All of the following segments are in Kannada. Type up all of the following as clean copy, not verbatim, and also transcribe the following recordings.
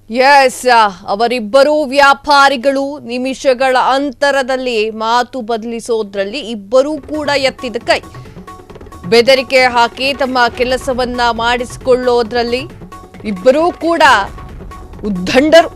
ಎಸ್, ಅವರಿಬ್ಬರು ವ್ಯಾಪಾರಿಗಳು ನಿಮಿಷಗಳ ಅಂತರದಲ್ಲಿ ಮಾತು ಬದಲಿಸೋದ್ರಲ್ಲಿ ಇಬ್ಬರೂ ಕೂಡ ಎತ್ತಿದ ಕೈ. ಬೆದರಿಕೆ ಹಾಕಿ ತಮ್ಮ ಕೆಲಸವನ್ನ ಮಾಡಿಸಿಕೊಳ್ಳೋದ್ರಲ್ಲಿ ಇಬ್ಬರೂ ಕೂಡ ಉದ್ದಂಡರು.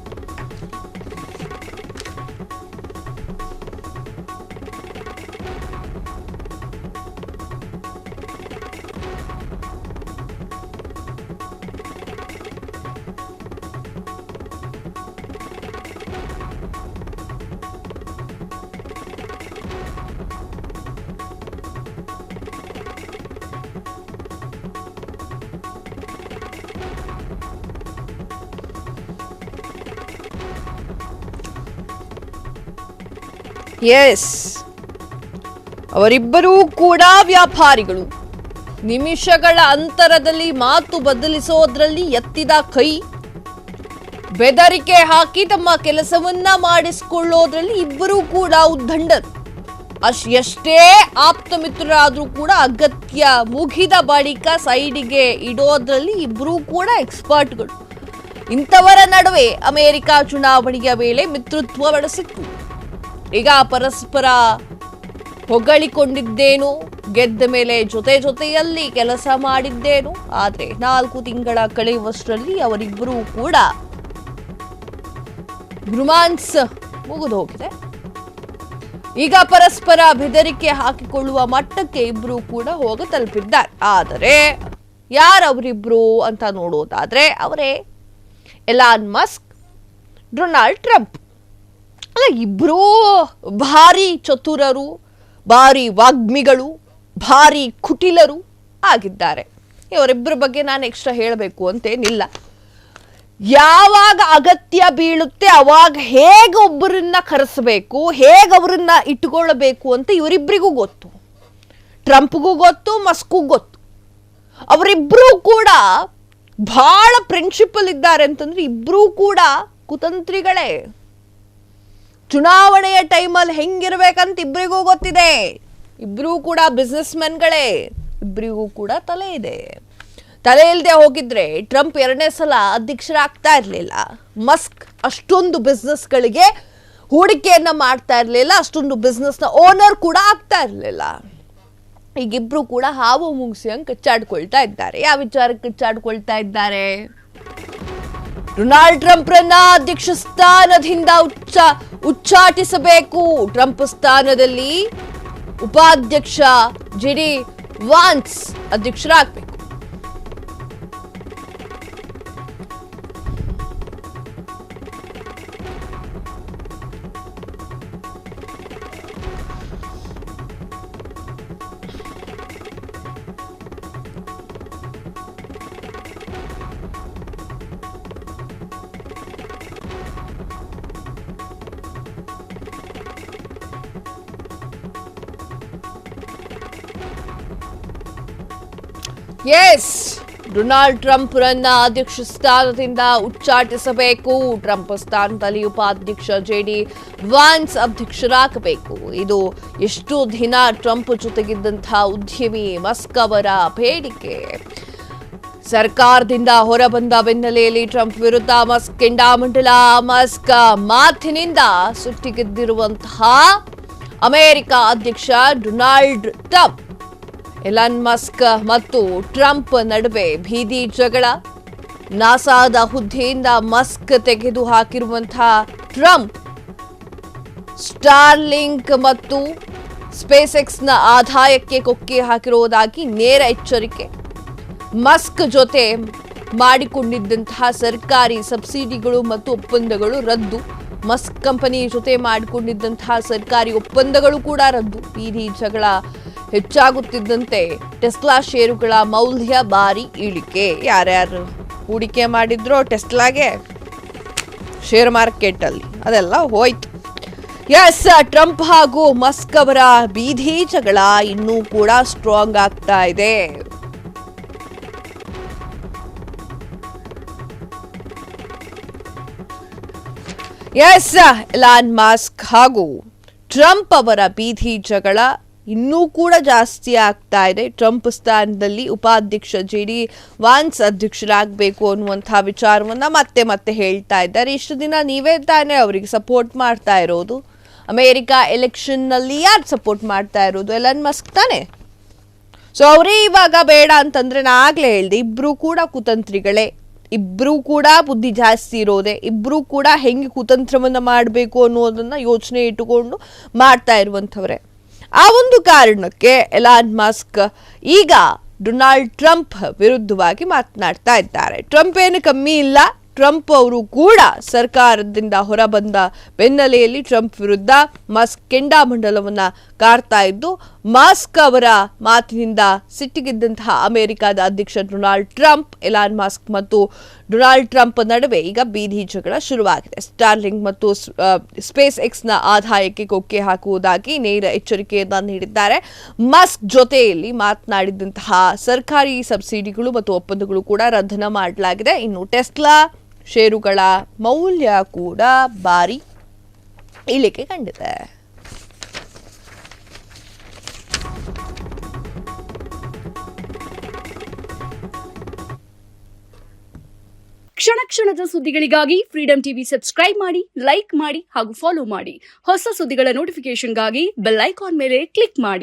ಎಸ್, ಅವರಿಬ್ಬರೂ ಕೂಡ ವ್ಯಾಪಾರಿಗಳು. ನಿಮಿಷಗಳ ಅಂತರದಲ್ಲಿ ಮಾತು ಬದಲಿಸೋದ್ರಲ್ಲಿ ಎತ್ತಿದ ಕೈ. ಬೆದರಿಕೆ ಹಾಕಿ ತಮ್ಮ ಕೆಲಸವನ್ನ ಮಾಡಿಸಿಕೊಳ್ಳೋದ್ರಲ್ಲಿ ಇಬ್ಬರೂ ಕೂಡ ಉದ್ದಂಡರು. ಎಷ್ಟೇ ಆಪ್ತ ಮಿತ್ರರಾದ್ರೂ ಕೂಡ ಅಗತ್ಯ ಮುಗಿದ ಬಳಿಕ ಸೈಡಿಗೆ ಇಡೋದ್ರಲ್ಲಿ ಇಬ್ಬರೂ ಕೂಡ ಎಕ್ಸ್ಪರ್ಟ್ಗಳು. ಇಂಥವರ ನಡುವೆ ಅಮೆರಿಕ ಚುನಾವಣೆಯ ವೇಳೆ ಮಿತ್ರತ್ವ ಬೆಳೆಸಿತ್ತು. ಈಗ ಪರಸ್ಪರ ಹೊಗಳಿಕೊಂಡಿದ್ದೇನು, ಗೆದ್ದ ಮೇಲೆ ಜೊತೆಯಲ್ಲಿ ಕೆಲಸ ಮಾಡಿದ್ದೇನು. ಆದ್ರೆ 4 ತಿಂಗಳ ಕಳೆಯುವಷ್ಟರಲ್ಲಿ ಅವರಿಬ್ಬರೂ ಕೂಡ ರೊಮ್ಯಾನ್ಸ್ ಮುಗಿದು ಹೋಗಿದೆ. ಈಗ ಪರಸ್ಪರ ಬೆದರಿಕೆ ಹಾಕಿಕೊಳ್ಳುವ ಮಟ್ಟಕ್ಕೆ ಇಬ್ರು ಕೂಡ ಹೋಗ ತಲುಪಿದ್ದಾರೆ. ಆದರೆ ಯಾರವರಿಬ್ರು ಅಂತ ನೋಡೋದಾದ್ರೆ ಅವರೇ ಎಲಾನ್ ಮಸ್ಕ್, ಡೊನಾಲ್ಡ್ ಟ್ರಂಪ್. ಅಲ್ಲ, ಇಬ್ರೂ ಭಾರಿ ಚತುರರು, ಭಾರಿ ವಾಗ್ಮಿಗಳು, ಭಾರಿ ಕುಟಿಲರು ಆಗಿದ್ದಾರೆ. ಇವರಿಬ್ಬರ ಬಗ್ಗೆ ನಾನು ಎಕ್ಸ್ಟ್ರಾ ಹೇಳಬೇಕು ಅಂತೇನಿಲ್ಲ. ಯಾವಾಗ ಅಗತ್ಯ ಬೀಳುತ್ತೆ ಅವಾಗ ಹೇಗೆ ಒಬ್ಬರನ್ನ ಕರೆಸಬೇಕು, ಹೇಗೆ ಅವರನ್ನ ಇಟ್ಟುಕೊಳ್ಳಬೇಕು ಅಂತ ಇವರಿಬ್ಬರಿಗೂ ಗೊತ್ತು. ಟ್ರಂಪ್ಗೂ ಗೊತ್ತು, ಮಸ್ಕ್ಗೂ ಗೊತ್ತು. ಅವರಿಬ್ಬರೂ ಕೂಡ ಬಹಳ ಪ್ರಿನ್ಸಿಪಲ್ ಇದ್ದಾರೆ ಅಂತಂದ್ರೆ ಇಬ್ಬರೂ ಕೂಡ ಕುತಂತ್ರಿಗಳೇ. ಚುನಾವಣೆಯ ಟೈಮಲ್ಲಿ ಹೆಂಗಿರ್ಬೇಕಂತ ಇಬ್ಬರಿಗೂ ಗೊತ್ತಿದೆ. ಇಬ್ಬರೂ ಕೂಡ ಬಿಸ್ನೆಸ್ ಮೆನ್ಗಳೇ. ಇಬ್ಬರಿಗೂ ಕೂಡ ತಲೆ ಇದೆ. ತಲೆ ಇಲ್ಲದೆ ಹೋಗಿದ್ರೆ ಟ್ರಂಪ್ 2ನೇ ಸಲ ಅಧ್ಯಕ್ಷರಾಗ್ತಾ ಇರಲಿಲ್ಲ. ಮಸ್ಕ್ ಅಷ್ಟೊಂದು ಬಿಸ್ನೆಸ್ಗಳಿಗೆ ಹೂಡಿಕೆಯನ್ನ ಮಾಡ್ತಾ ಇರಲಿಲ್ಲ. ಅಷ್ಟೊಂದು ಬಿಸ್ನೆಸ್ನ ಓನರ್ ಕೂಡ ಆಗ್ತಾ ಇರಲಿಲ್ಲ. ಈಗಿಬ್ರು ಕೂಡ ಹಾವು ಮುಗಿಸಿ ಹಂಗೆ ಕಚ್ಚಾಡ್ಕೊಳ್ತಾ ಇದ್ದಾರೆ. ಯಾವ ವಿಚಾರಕ್ಕೆ ಕಚ್ಚಾಡ್ಕೊಳ್ತಾ ಇದ್ದಾರೆ? ಡೊನಾಲ್ಡ್ ಟ್ರಂಪ್ರನ್ನ ಅಧ್ಯಕ್ಷ ಸ್ಥಾನದಿಂದ ಉಚ್ಚಾಟಿಸಬೇಕು. ಟ್ರಂಪ್ ಸ್ಥಾನದಲ್ಲಿ ಉಪಾಧ್ಯಕ್ಷ JD ವಾನ್ಸ್ ಅಧ್ಯಕ್ಷರಾಗಬೇಕು. ಎಸ್, ಡೊನಾಲ್ಡ್ ಟ್ರಂಪ್ರನ್ನ ಅಧ್ಯಕ್ಷ ಸ್ಥಾನದಿಂದ ಉಚ್ಚಾಟಿಸಬೇಕು. ಟ್ರಂಪ್ ಸ್ಥಾನದಲ್ಲಿ ಉಪಾಧ್ಯಕ್ಷ JD ವಾನ್ಸ್ ಅಧ್ಯಕ್ಷರಾಗಬೇಕು. ಇದು ಎಷ್ಟು ದಿನ ಟ್ರಂಪ್ ಜೊತೆಗಿದ್ದಂತಹ ಉದ್ಯಮಿ ಮಸ್ಕ್ ಅವರ ಬೇಡಿಕೆ. ಸರ್ಕಾರದಿಂದ ಹೊರಬಂದ ಬೆನ್ನಲೆಯಲ್ಲಿ ಟ್ರಂಪ್ ವಿರುದ್ಧ ಮಸ್ಕ್ ಕೆಂಡಾಮಂಡಲ. ಮಸ್ಕ್ ಮಾತಿನಿಂದ ಸುಟ್ಟಿಗೆದ್ದಿರುವಂತಹ ಅಮೆರಿಕ ಅಧ್ಯಕ್ಷ ಡೊನಾಲ್ಡ್ ಟ್ರಂಪ್. ಎಲಾನ್ ಮಸ್ಕ್ ಮತ್ತು ಟ್ರಂಪ್ ನಡುವೆ ಬೀದಿ ಜಗಳ. ನಾಸಾದ ಹುದ್ದೆಯಿಂದ ಮಸ್ಕ್ ತೆಗೆದು ಹಾಕಿರುವಂತಹ ಟ್ರಂಪ್ ಸ್ಟಾರ್ಲಿಂಕ್ ಮತ್ತು ಸ್ಪೇಸ್ ಎಕ್ಸ್ನ ಆದಾಯಕ್ಕೆ ಕೊಕ್ಕೆ ಹಾಕಿರುವುದಾಗಿ ನೇರ ಎಚ್ಚರಿಕೆ. ಮಸ್ಕ್ ಜೊತೆ ಮಾಡಿಕೊಂಡಿದ್ದಂತಹ ಸರ್ಕಾರಿ ಸಬ್ಸಿಡಿಗಳು ಮತ್ತು ಒಪ್ಪಂದಗಳು ರದ್ದು. ಮಸ್ಕ್ ಕಂಪನಿ ಜೊತೆ ಮಾಡಿಕೊಂಡಿದ್ದಂತಹ ಸರ್ಕಾರಿ ಒಪ್ಪಂದಗಳು ಕೂಡ ರದ್ದು. ಬೀದಿ ಜಗಳ ಹೆಚ್ಚಾಗುತ್ತಿದ್ದಂತೆ ಟೆಸ್ಲಾ ಷೇರುಗಳ ಮೌಲ್ಯ ಭಾರಿ ಇಳಿಕೆ. ಯಾರ್ಯಾರು ಹೂಡಿಕೆ ಮಾಡಿದ್ರೋ ಟೆಸ್ಲಾಗೆ ಶೇರ್ ಮಾರ್ಕೆಟ್ ಅಲ್ಲಿ ಅದೆಲ್ಲ ಹೋಯ್ತು. ಎಸ್, ಟ್ರಂಪ್ ಹಾಗೂ ಮಸ್ಕ್ ಅವರ ಬೀದಿ ಜಗಳ ಇನ್ನೂ ಕೂಡ ಸ್ಟ್ರಾಂಗ್ ಆಗ್ತಾ ಇದೆ. ಎಸ್, ಎಲಾನ್ ಮಸ್ಕ್ ಹಾಗೂ ಟ್ರಂಪ್ ಅವರ ಬೀದಿ ಜಗಳ ಇನ್ನೂ ಕೂಡ ಜಾಸ್ತಿ ಆಗ್ತಾ ಇದೆ. ಟ್ರಂಪ್ ಸ್ಥಾನದಲ್ಲಿ ಉಪಾಧ್ಯಕ್ಷ JD ವಾನ್ಸ್ ಅಧ್ಯಕ್ಷರಾಗಬೇಕು ಅನ್ನುವಂತಹ ವಿಚಾರವನ್ನ ಮತ್ತೆ ಮತ್ತೆ ಹೇಳ್ತಾ ಇದ್ದಾರೆ. ಇಷ್ಟು ದಿನ ನೀವೇ ತಾನೇ ಅವರಿಗೆ ಸಪೋರ್ಟ್ ಮಾಡ್ತಾ ಇರೋದು. ಅಮೆರಿಕ ಎಲೆಕ್ಷನ್ ನಲ್ಲಿ ಯಾರು ಸಪೋರ್ಟ್ ಮಾಡ್ತಾ ಇರೋದು? ಎಲನ್ ಮಸ್ಕ್ ತಾನೆ. ಸೊ ಅವರೇ ಇವಾಗ ಬೇಡ ಅಂತಂದ್ರೆ ನಾ ಆಗ್ಲೇ ಹೇಳ್ದೆ, ಇಬ್ರು ಕೂಡ ಕುತಂತ್ರಿಗಳೇ, ಇಬ್ರು ಕೂಡ ಬುದ್ಧಿ ಜಾಸ್ತಿ ಇರೋದೆ, ಇಬ್ರು ಕೂಡ ಹೆಂಗೆ ಕುತಂತ್ರವನ್ನ ಮಾಡಬೇಕು ಅನ್ನೋದನ್ನ ಯೋಚನೆ ಇಟ್ಟುಕೊಂಡು ಮಾಡ್ತಾ ಇರುವಂಥವ್ರೆ. ಆ ಒಂದು ಕಾರಣಕ್ಕೆ ಎಲಾನ್ ಮಸ್ಕ್ ಈಗ ಡೊನಾಲ್ಡ್ ಟ್ರಂಪ್ ವಿರುದ್ಧವಾಗಿ ಮಾತನಾಡ್ತಾ ಇದ್ದಾರೆ. ಟ್ರಂಪ್ ಏನು ಕಮ್ಮಿ ಇಲ್ಲ. ಟ್ರಂಪ್ ಅವರು ಕೂಡ ಸರ್ಕಾರದಿಂದ ಹೊರಬಂದ ಬೆನ್ನಲೆಯಲ್ಲಿ ಟ್ರಂಪ್ ವಿರುದ್ಧ ಮಸ್ಕ್ ಕೆಂಡಾಮಂಡಲವನ್ನ ಕಾರ್ತಾ ಇದ್ದು, ಮಸ್ಕ್ ಅವರ ಮಾತಿನಿಂದ ಸಿಟ್ಟಿಗೆದ್ದಂತಹ ಅಮೆರಿಕದ ಅಧ್ಯಕ್ಷ ಡೊನಾಲ್ಡ್ ಟ್ರಂಪ್, ಎಲಾನ್ ಮಸ್ಕ್ ಮತ್ತು ಡೊನಾಲ್ಡ್ ಟ್ರಂಪ್ ನಡುವೆ ಈಗ ಬೀದಿ ಜಗಳ ಶುರುವಾಗಿದೆ. ಸ್ಟಾರ್ಲಿಂಕ್ ಮತ್ತು ಸ್ಪೇಸ್ ಎಕ್ಸ್ನ ಆದಾಯಕ್ಕೆ ಕೊಕ್ಕೆ ಹಾಕುವುದಾಗಿ ನೇರ ಎಚ್ಚರಿಕೆಯನ್ನ ನೀಡಿದ್ದಾರೆ. ಮಸ್ಕ್ ಜೊತೆಯಲ್ಲಿ ಮಾತನಾಡಿದಂತಹ ಸರ್ಕಾರಿ ಸಬ್ಸಿಡಿಗಳು ಮತ್ತು ಒಪ್ಪಂದಗಳು ಕೂಡ ರದ್ದನ ಮಾಡಲಾಗಿದೆ. ಇನ್ನು ಟೆಸ್ಲಾ ಷೇರುಗಳ ಮೌಲ್ಯ ಕೂಡ ಭಾರಿ ಇಳಿಕೆ ಕಂಡಿದೆ. ಕ್ಷಣ ಕ್ಷಣದ ಸುದ್ದಿಗಳಿಗಾಗಿ ಫ್ರೀಡಂ ಟಿವಿ ಸಬ್ಸ್ಕ್ರೈಬ್ ಮಾಡಿ, ಲೈಕ್ ಮಾಡಿ ಹಾಗೂ ಫಾಲೋ ಮಾಡಿ. ಹೊಸ ಸುದ್ದಿಗಳ ನೋಟಿಫಿಕೇಶನ್ಗಾಗಿ ಬೆಲ್ ಐಕಾನ್ ಮೇಲೆ ಕ್ಲಿಕ್ ಮಾಡಿ.